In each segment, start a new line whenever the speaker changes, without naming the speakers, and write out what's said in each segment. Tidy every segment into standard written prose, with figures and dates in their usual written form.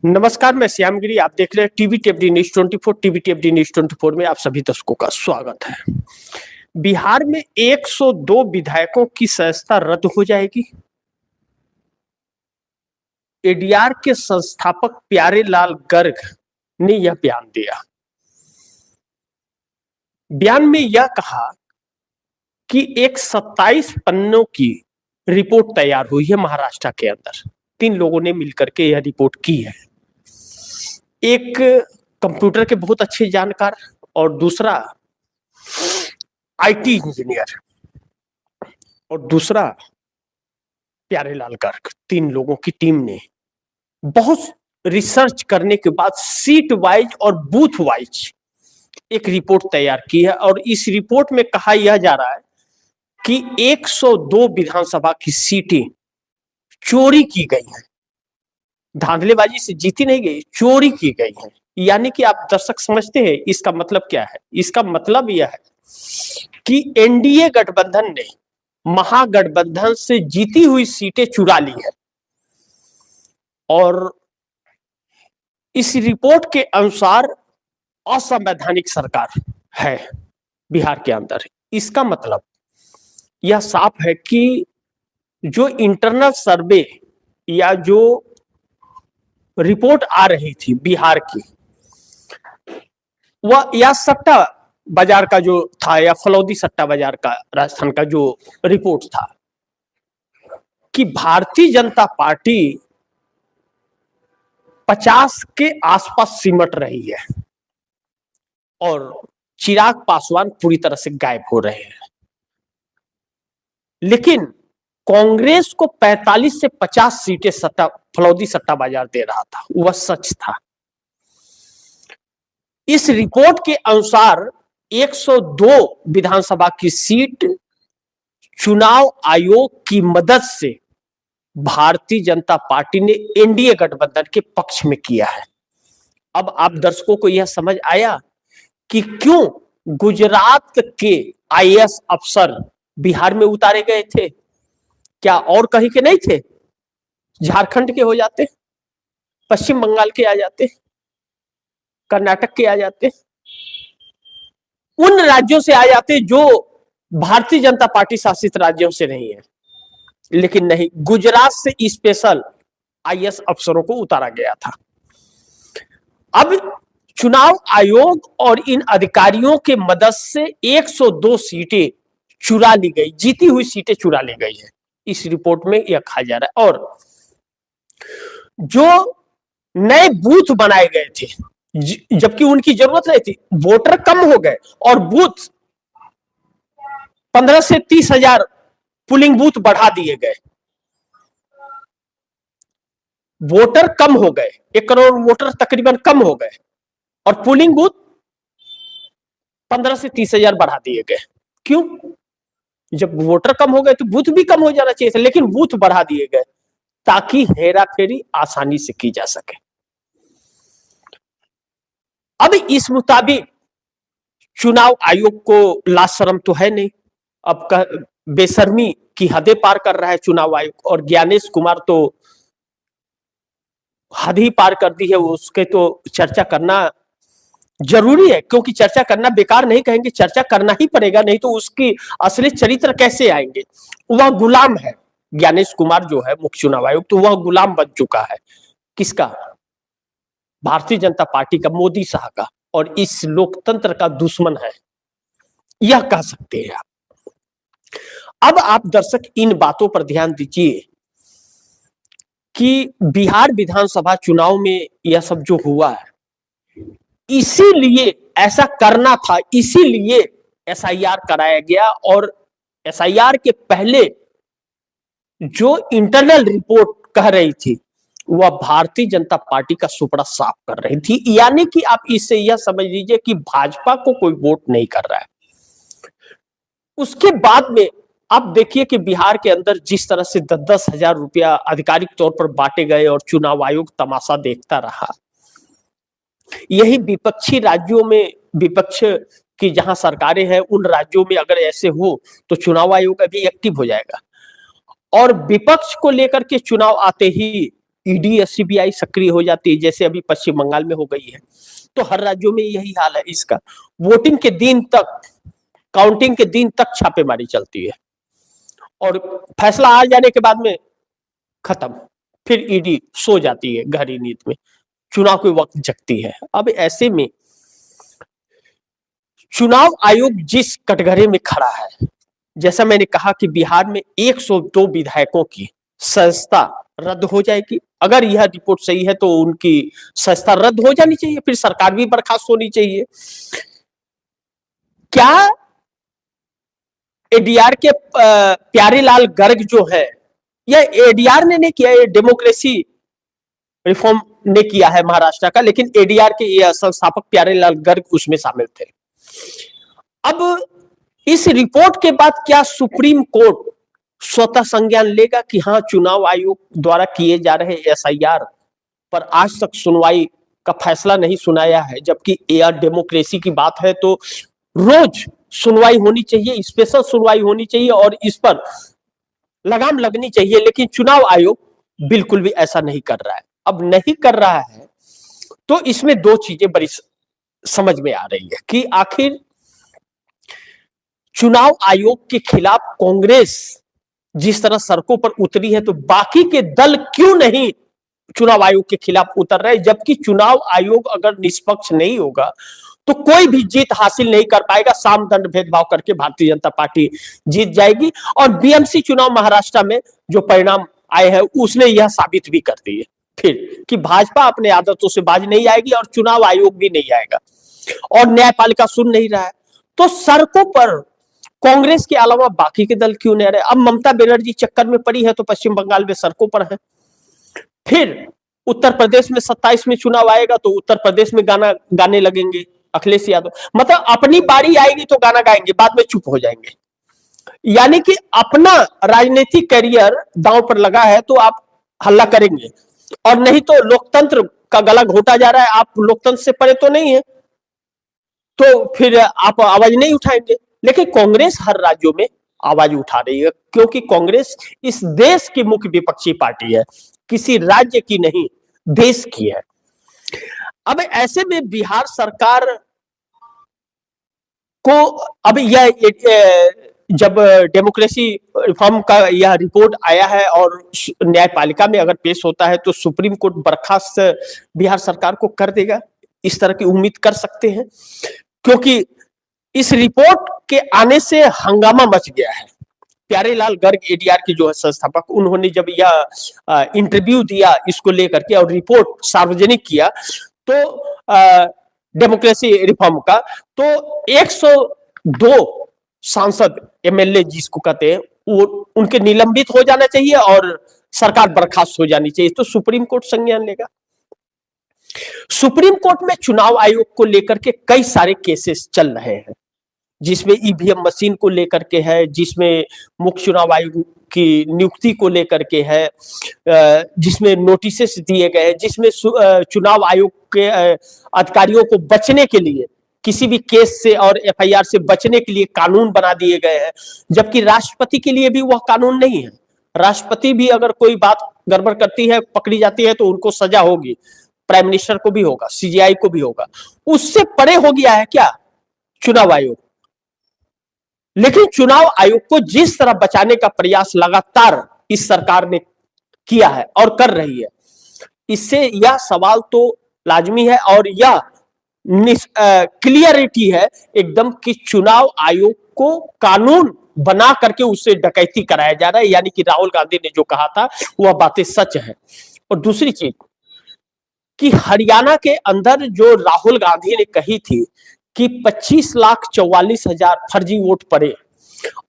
नमस्कार, मैं श्यामगिरी। आप देख रहे हैं टीवी टीएफडी न्यूज 24। टीवी टीएफडी न्यूज 24 में आप सभी दर्शकों का स्वागत है। बिहार में 102 विधायकों की सदस्यता रद्द हो जाएगी। एडीआर के संस्थापक प्यारेलाल गर्ग ने यह बयान दिया। बयान में यह कहा कि एक 27 पन्नों की रिपोर्ट तैयार हुई है महाराष्ट्र के अंदर। 3 लोगों ने मिलकर के यह रिपोर्ट की है। एक कंप्यूटर के बहुत अच्छे जानकार और दूसरा आईटी इंजीनियर और दूसरा प्यारेलाल गर्ग। 3 लोगों की टीम ने बहुत रिसर्च करने के बाद सीट वाइज और बूथ वाइज एक रिपोर्ट तैयार की है और इस रिपोर्ट में कहा यह जा रहा है कि 102 विधानसभा की सीटें चोरी की गई हैं। धांधलेबाजी से जीती नहीं गई, चोरी की गई है। यानी कि आप दर्शक समझते हैं इसका मतलब क्या है? इसका मतलब यह है कि एनडीए गठबंधन ने महागठबंधन से जीती हुई सीटें चुरा ली है और इस रिपोर्ट के अनुसार असंवैधानिक सरकार है बिहार के अंदर। इसका मतलब यह साफ है कि जो इंटरनल सर्वे या जो रिपोर्ट आ रही थी बिहार की, वह या सट्टा बाजार का जो था या फलौदी सट्टा बाजार का राजस्थान का जो रिपोर्ट था कि भारतीय जनता पार्टी 50 के आसपास सिमट रही है और चिराग पासवान पूरी तरह से गायब हो रहे हैं। लेकिन कांग्रेस को 45 से 50 सीटें फलौदी सट्टा बाजार दे रहा था, वह सच था। इस रिपोर्ट के अनुसार 102 विधानसभा की सीट चुनाव आयोग की मदद से भारतीय जनता पार्टी ने एनडीए गठबंधन के पक्ष में किया है। अब आप दर्शकों को यह समझ आया कि क्यों गुजरात के आईएएस अफसर बिहार में उतारे गए थे। क्या और कहीं के नहीं थे? झारखंड के हो जाते, पश्चिम बंगाल के आ जाते, कर्नाटक के आ जाते, उन राज्यों से आ जाते जो भारतीय जनता पार्टी शासित राज्यों से नहीं है। लेकिन नहीं, गुजरात से स्पेशल आईएएस अफसरों को उतारा गया था। अब चुनाव आयोग और इन अधिकारियों के मदद से 102 सीटें चुरा ली गई, जीती हुई सीटें चुरा ली गई है। इस रिपोर्ट में यह कहा जा रहा है। और जो नए बूथ बनाए गए थे, जबकि उनकी जरूरत नहीं थी, वोटर कम हो गए और बूथ 15 से 30 हजार पुलिंग बूथ बढ़ा दिए गए। वोटर कम हो गए, 1 करोड़ वोटर तकरीबन कम हो गए और पुलिंग बूथ 15 से 30 हजार बढ़ा दिए गए। क्यों? जब वोटर कम हो गए तो बूथ भी कम हो जाना चाहिए था, लेकिन बूथ बढ़ा दिए गए ताकि हेरा फेरी आसानी से की जा सके। अब इस मुताबिक चुनाव आयोग को लाशरम तो है नहीं, अब बेशर्मी की हदें पार कर रहा है चुनाव आयोग। और ज्ञानेश कुमार तो हद ही पार कर दी है, उसके तो चर्चा करना जरूरी है, क्योंकि चर्चा करना बेकार नहीं कहेंगे, चर्चा करना ही पड़ेगा, नहीं तो उसकी असली चरित्र कैसे आएंगे। वह गुलाम है, ज्ञानेश कुमार जो है मुख्य चुनाव आयोग, तो वह गुलाम बन चुका है। किसका? भारतीय जनता पार्टी का, मोदी शाह का, और इस लोकतंत्र का दुश्मन है, यह कह सकते हैं आप। अब आप दर्शक इन बातों पर ध्यान दीजिए कि बिहार विधानसभा चुनाव में यह सब जो हुआ है, इसीलिए ऐसा करना था, इसीलिए एसआईआर कराया गया। और एसआईआर के पहले जो इंटरनल रिपोर्ट कह रही थी, वह भारतीय जनता पार्टी का सुपड़ा साफ कर रही थी। यानी कि आप इससे यह समझ लीजिए कि भाजपा को कोई वोट नहीं कर रहा है। उसके बाद में आप देखिए कि बिहार के अंदर जिस तरह से 10-10 हजार रुपया आधिकारिक तौर पर बांटे गए और चुनाव आयोग तमाशा देखता रहा। यही विपक्षी राज्यों में, विपक्ष की जहां सरकारें हैं, उन राज्यों में अगर ऐसे हो तो चुनाव आयोग अभी एक्टिव हो जाएगा। और विपक्ष को लेकर के चुनाव आते ही ईडी या सीबीआई सक्रिय हो जाती है, जैसे अभी पश्चिम बंगाल में हो गई है। तो हर राज्यों में यही हाल है इसका। वोटिंग के दिन तक, काउंटिंग के दिन तक छापेमारी चलती है और फैसला आ जाने के बाद में खत्म, फिर ईडी सो जाती है गहरी नींद में, चुनाव के वक्त जगती है। अब ऐसे में चुनाव आयोग जिस कटघरे में खड़ा है, जैसा मैंने कहा कि बिहार में 102 विधायकों की सदस्यता रद्द हो जाएगी। अगर यह रिपोर्ट सही है तो उनकी सदस्यता रद्द हो जानी चाहिए, फिर सरकार भी बर्खास्त होनी चाहिए। क्या एडीआर के प्यारेलाल गर्ग जो है, यह एडीआर ने नहीं किया, ये डेमोक्रेसी रिफॉर्म ने किया है महाराष्ट्र का, लेकिन एडीआर के ये संस्थापक प्यारेलाल गर्ग उसमें शामिल थे। अब इस रिपोर्ट के बाद क्या सुप्रीम कोर्ट स्वतः संज्ञान लेगा कि हाँ, चुनाव आयोग द्वारा किए जा रहे एसआईआर पर आज तक सुनवाई का फैसला नहीं सुनाया है, जबकि एयर डेमोक्रेसी की बात है तो रोज सुनवाई होनी चाहिए, स्पेशल सुनवाई होनी चाहिए और इस पर लगाम लगनी चाहिए, लेकिन चुनाव आयोग बिल्कुल भी ऐसा नहीं कर रहा है। अब नहीं कर रहा है तो इसमें दो चीजें बड़ी समझ में आ रही है कि आखिर चुनाव आयोग के खिलाफ कांग्रेस जिस तरह सड़कों पर उतरी है, तो बाकी के दल क्यों नहीं चुनाव आयोग के खिलाफ उतर रहे, जबकि चुनाव आयोग अगर निष्पक्ष नहीं होगा तो कोई भी जीत हासिल नहीं कर पाएगा। साम दंड भेदभाव करके भारतीय जनता पार्टी जीत जाएगी और बीएमसी चुनाव महाराष्ट्र में जो परिणाम आए हैं उसने यह साबित भी कर दी है फिर कि भाजपा अपने आदतों से बाज नहीं आएगी और चुनाव आयोग भी नहीं आएगा और न्यायपालिका सुन नहीं रहा है। तो सड़कों पर कांग्रेस के अलावा बाकी के दल क्यों नहीं रहे? अब ममता बनर्जी चक्कर में पड़ी है तो पश्चिम बंगाल में सड़कों पर है, फिर उत्तर प्रदेश में 27 में चुनाव आएगा तो उत्तर प्रदेश में गाना गाने लगेंगे अखिलेश यादव, मतलब अपनी बारी आएगी तो गाना गाएंगे, बाद में चुप हो जाएंगे। यानी कि अपना राजनीतिक करियर दांव पर लगा है तो आप हल्ला करेंगे, और नहीं तो लोकतंत्र का गला घोटा जा रहा है, आप लोकतंत्र से परे तो नहीं है, तो फिर आप आवाज नहीं उठाएंगे। लेकिन कांग्रेस हर राज्यों में आवाज उठा रही है, क्योंकि कांग्रेस इस देश की मुख्य विपक्षी पार्टी है, किसी राज्य की नहीं, देश की है। अब ऐसे में बिहार सरकार को अब यह जब डेमोक्रेसी रिफॉर्म का यह रिपोर्ट आया है और न्यायपालिका में अगर पेश होता है तो सुप्रीम कोर्ट बर्खास्त बिहार सरकार को कर देगा, इस तरह की उम्मीद कर सकते हैं, क्योंकि इस रिपोर्ट के आने से हंगामा मच गया है। प्यारेलाल गर्ग एडीआर के जो है संस्थापक, उन्होंने जब यह इंटरव्यू दिया इसको लेकर के और रिपोर्ट सार्वजनिक किया तो डेमोक्रेसी रिफॉर्म का, तो 102 सांसद एमएलए जिसको कहते हैं वो उनके निलंबित हो जाना चाहिए और सरकार बर्खास्त हो जानी चाहिए, तो सुप्रीम कोर्ट संज्ञान लेगा। सुप्रीम कोर्ट में चुनाव आयोग को लेकर के कई सारे केसेस चल रहे हैं, जिसमें ईवीएम मशीन को लेकर के है, जिसमें मुख्य चुनाव आयोग की नियुक्ति को लेकर के है, जिसमें नोटिसेस दिए गए हैं, जिसमें चुनाव आयोग के अधिकारियों को बचने के लिए किसी भी केस से और एफआईआर से बचने के लिए कानून बना दिए गए हैं, जबकि राष्ट्रपति के लिए भी वह कानून नहीं है। राष्ट्रपति भी अगर कोई बात गड़बड़ करती है, पकड़ी जाती है तो उनको सजा होगी, प्राइम मिनिस्टर को भी होगा, सीजीआई को भी होगा, उससे परे हो गया है क्या चुनाव आयोग। लेकिन चुनाव आयोग को जिस तरह बचाने का प्रयास लगातार इस सरकार ने किया है और कर रही है, इससे यह सवाल तो लाजमी है और यह क्लियरिटी है एकदम कि चुनाव आयोग को कानून बना करके उससे डकैती कराया जा रहा है, यानी कि राहुल गांधी ने जो कहा था वह बातें सच है। और दूसरी चीज कि हरियाणा के अंदर जो राहुल गांधी ने कही थी कि 25,44,000 फर्जी वोट पड़े,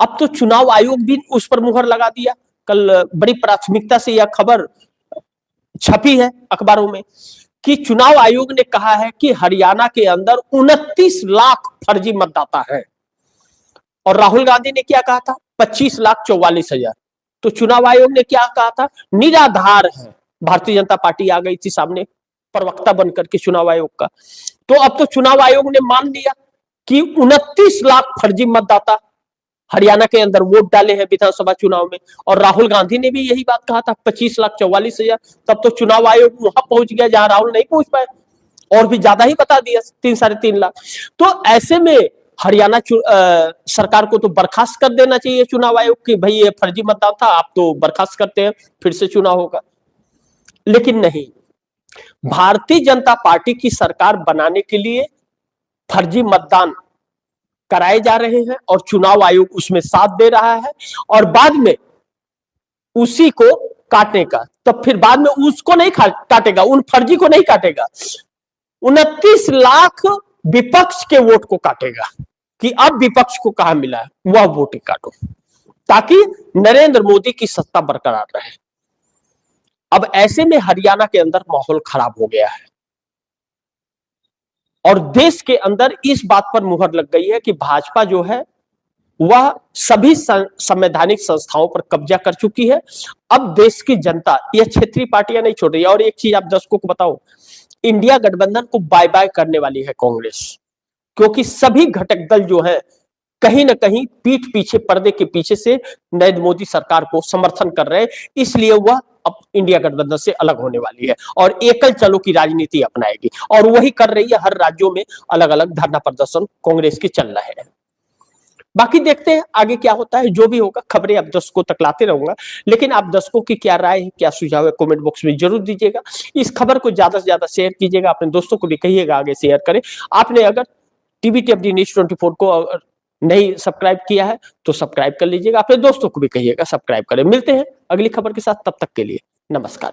अब तो चुनाव आयोग भी उस पर मुहर लगा दिया। कल बड़ी प्राथमिकता से यह खबर छपी है अखबारों में कि चुनाव आयोग ने कहा है कि हरियाणा के अंदर 29 लाख फर्जी मतदाता है, और राहुल गांधी ने क्या कहा था 25,44,000। तो चुनाव आयोग ने क्या कहा था, निराधार है। भारतीय जनता पार्टी आ गई थी सामने प्रवक्ता बनकर के चुनाव आयोग का, तो अब तो चुनाव आयोग ने मान लिया कि 29 लाख फर्जी मतदाता हरियाणा के अंदर वोट डाले हैं विधानसभा चुनाव में। और राहुल गांधी ने भी यही बात कहा था, 25,44,000। तब तो चुनाव आयोग वहां पहुंच गया जहां राहुल नहीं पहुंच पाए, और भी ज्यादा ही बता दिया, 3-3.5 लाख। तो ऐसे में हरियाणा सरकार को तो बर्खास्त कर देना चाहिए चुनाव आयोग की, भाई ये फर्जी मतदान था, आप तो बर्खास्त करते हैं, फिर से चुनाव होगा। लेकिन नहीं, भारतीय जनता पार्टी की सरकार बनाने के लिए फर्जी मतदान कराए जा रहे हैं और चुनाव आयोग उसमें साथ दे रहा है, और बाद में उसी को काटने का, तब फिर बाद में उसको नहीं काटेगा, उन फर्जी को नहीं काटेगा, 29 लाख विपक्ष के वोट को काटेगा कि अब विपक्ष को कहां मिला है, वह वोट काटो, ताकि नरेंद्र मोदी की सत्ता बरकरार रहे। अब ऐसे में हरियाणा के अंदर माहौल खराब हो गया है और देश के अंदर इस बात पर मुहर लग गई है कि भाजपा जो है वह सभी संवैधानिक संस्थाओं पर कब्जा कर चुकी है। अब देश की जनता यह क्षेत्रीय पार्टियां नहीं छोड़ रही है। और एक चीज आप दर्शकों को बताओ, इंडिया गठबंधन को बाय बाय करने वाली है कांग्रेस, क्योंकि सभी घटक दल जो है कहीं ना कहीं पीठ पीछे, पर्दे के पीछे से नरेंद्र मोदी सरकार को समर्थन कर रहे हैं, इसलिए वह अब इंडिया गठबंधन से अलग होने वाली है और एकल चलो की राजनीति अपनाएगी, और वही कर रही है। हर राज्यों में अलग अलग धरना प्रदर्शन कांग्रेस के चल रहे हैं। बाकी देखते हैं आगे क्या होता है, जो भी होगा खबरें आप दर्शकों तक लाते रहूंगा। लेकिन आप दर्शकों की क्या राय है, क्या सुझाव है, कमेंट बॉक्स में जरूर दीजिएगा। इस खबर को ज्यादा से ज्यादा शेयर कीजिएगा, अपने दोस्तों को भी कहिएगा आगे शेयर करें। आपने अगर टीवीटीएफडी न्यूज़ 24 को अगर नहीं सब्सक्राइब किया है तो सब्सक्राइब कर लीजिएगा, अपने दोस्तों को भी कहिएगा सब्सक्राइब करें। मिलते हैं अगली खबर के साथ, तब तक के लिए नमस्कार।